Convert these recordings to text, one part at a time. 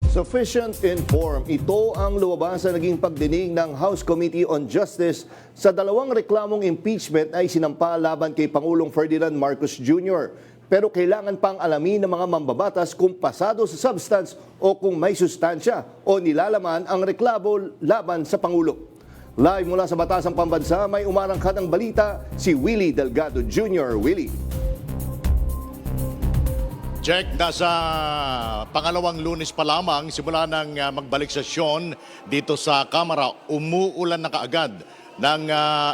Sufficient inform. Ito ang lumabas sa naging pagdinig ng House Committee on Justice sa dalawang reklamong impeachment ay sinampa laban kay Pangulong Ferdinand Marcos Jr. Pero kailangan pang alamin ng mga mambabatas kung pasado sa substance o kung may sustansya o nilalaman ang reklamo laban sa Pangulo. Live mula sa Batasang Pambansa, may umarangkad ng balita si Willie Delgado Jr. Willie. Check, nasa pangalawang Lunes pa lamang simula ng magbalik sesyon dito sa Kamara, umuulan na kaagad ng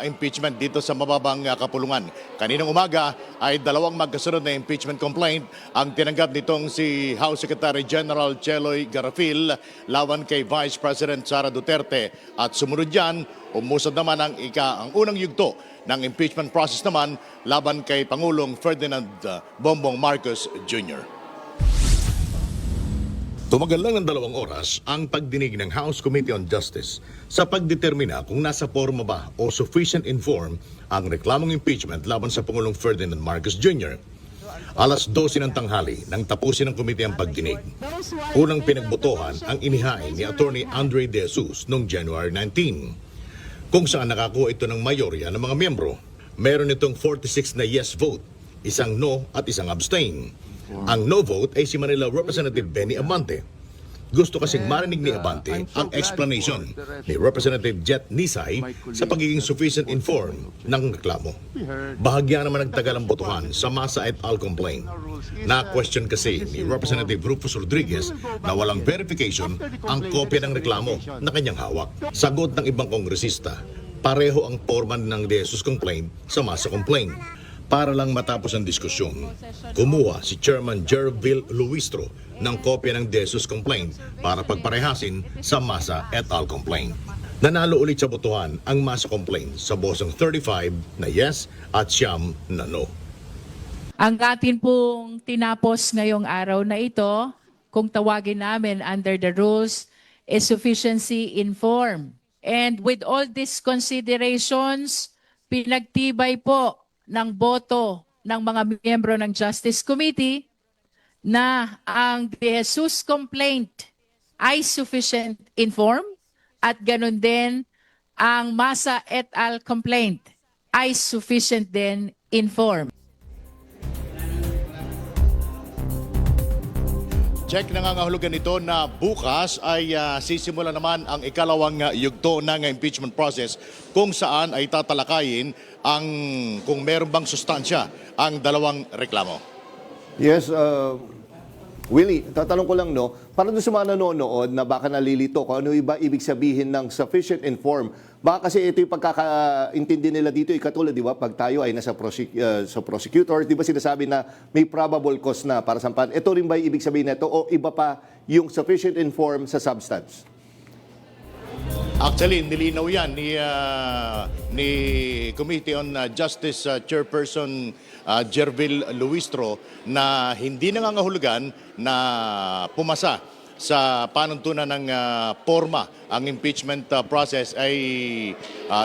impeachment dito sa mababang kapulungan. Kaninang umaga ay dalawang magkasunod na impeachment complaint ang tinanggap nitong si House Secretary General Cheloy Garafil laban kay Vice President Sara Duterte. At sumunod yan, umusad naman ang unang yugto ng impeachment process naman laban kay Pangulong Ferdinand Bongbong Marcos Jr. Tumagal lang ng 2 oras ang pagdinig ng House Committee on Justice sa pagdetermina kung nasa forma ba o sufficient inform ang reklamong impeachment laban sa Pangulong Ferdinand Marcos Jr. Alas 12 ng tanghali nang tapusin ng komite ang pagdinig. Unang pinagbotohan ang inihain ni Attorney Andre De Jesus noong January 19. Kung saan nakakuha ito ng mayorya ng mga miyembro. Meron itong 46 na yes vote, isang no at isang abstain. Ang no vote ay si Manila Representative Benny Abante. Gusto kasing marinig ni Abante ang explanation ni Representative Jet Nisay sa pagiging sufficient informed ng reklamo. Bahagya naman nagtagal ang botohan sa Masa et al. Complaint. Na-question kasi ni Representative Rufus Rodriguez na walang verification ang kopya ng reklamo na kanyang hawak. Sagot ng ibang kongresista, pareho ang forma ng De Jesus complaint sa Masa complaint. Para lang matapos ang diskusyon, kumuha si Chairman Jervil Luistro ng kopya ng De Jesus complaint para pagparehasin sa Masa et al. Complaint. Nanalo ulit sa botohan ang Masa complaint sa bosong 35 na yes at 9 na no. Ang atin pong tinapos ngayong araw na ito, kung tawagin namin under the rules, is sufficiency in form. And with all these considerations, pinagtibay po ng boto ng mga miyembro ng Justice Committee na ang De Jesus complaint ay sufficient in form at ganun din ang Masa et al. Complaint ay sufficient din in form. Check, nangangahulugan nito na bukas ay sisimula naman ang ikalawang yugto ng impeachment process kung saan ay tatalakayin ang kung meron bang sustansya ang dalawang reklamo. Yes, Willie, tatanong ko lang, no, para doon sa mga nanonood na baka nalilito kung ano iba ibig sabihin ng sufficient inform. Baka kasi ito yung pagkakaintindi nila dito, katulad, di ba, pag tayo ay nasa sa prosecutor, di ba sinasabi na may probable cause na para sampahan. Ito rin ba ibig sabihin nito o iba pa yung sufficient inform sa substance? Actually, nilinaw yan ni Committee on Justice Chairperson Jervil Luistro na hindi nangangahulugan na pumasa sa panuntunan ng forma ang impeachment process ay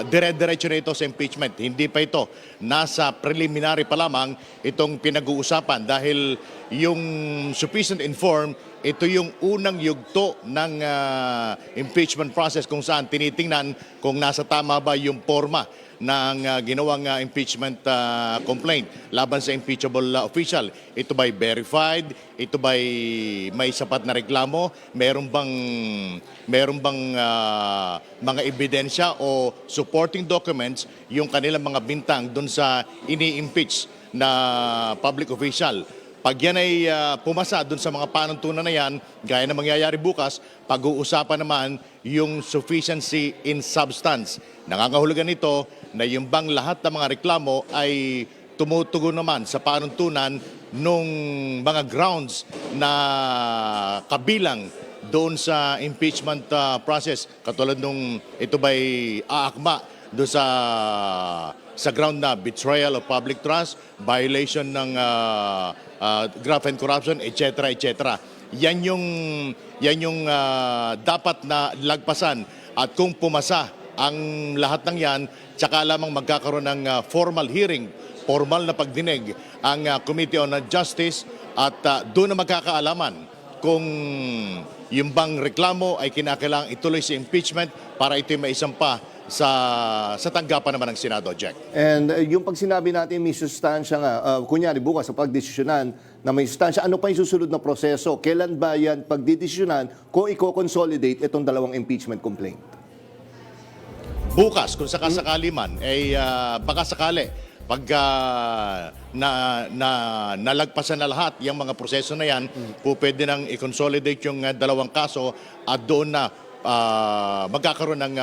dire-diretso na ito sa impeachment. Hindi pa ito. Nasa preliminary pa lamang itong pinag-uusapan dahil yung sufficient informed, ito yung unang yugto ng impeachment process kung saan tinitingnan kung nasa tama ba yung forma ng ginawang impeachment complaint laban sa impeachable official. Ito ba'y verified? Ito ba'y may sapat na reklamo? Meron bang mga ebidensya o supporting documents yung kanilang mga bintang doon sa ini-impeach na public official? Pag yan ay pumasa doon sa mga panuntunan na yan, gaya na mangyayari bukas, pag-uusapan naman yung sufficiency in substance. Nangangahulugan nito na yung bang lahat ng mga reklamo ay tumutugon naman sa panuntunan nung mga grounds na kabilang doon sa impeachment process. Katulad nung ito ba'y aakma doon sa ground na betrayal of public trust, violation ng graft and corruption, etc. etc. Yan yung dapat na lagpasan at kung pumasa ang lahat ng yan, tsaka lamang magkakaroon ng formal hearing, formal na pagdinig ang Committee on Justice at doon na magkakaalaman kung yung bang reklamo ay kinakailangang ituloy sa impeachment para ito'y maisampa sa tanggapan naman ng Senado, Jack. And yung pag sinabi natin may sustansya nga, kunyari bukas sa pagdesisyonan na may sustansya, ano pa yung susunod na proseso? Kailan ba yan pagdidesisyonan kung i-consolidate itong dalawang impeachment complaint? Bukas, kung sakasakali man, ay baka sakali, pag nalagpasan na lahat yung mga proseso na yan, po pwede nang i-consolidate yung dalawang kaso at doon na magkakaroon ng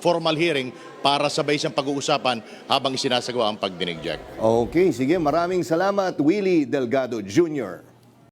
formal hearing para sabay siyang pag-uusapan habang isinasagawa ang pagdinig, Jack. Okay, sige. Maraming salamat, Willie Delgado Jr.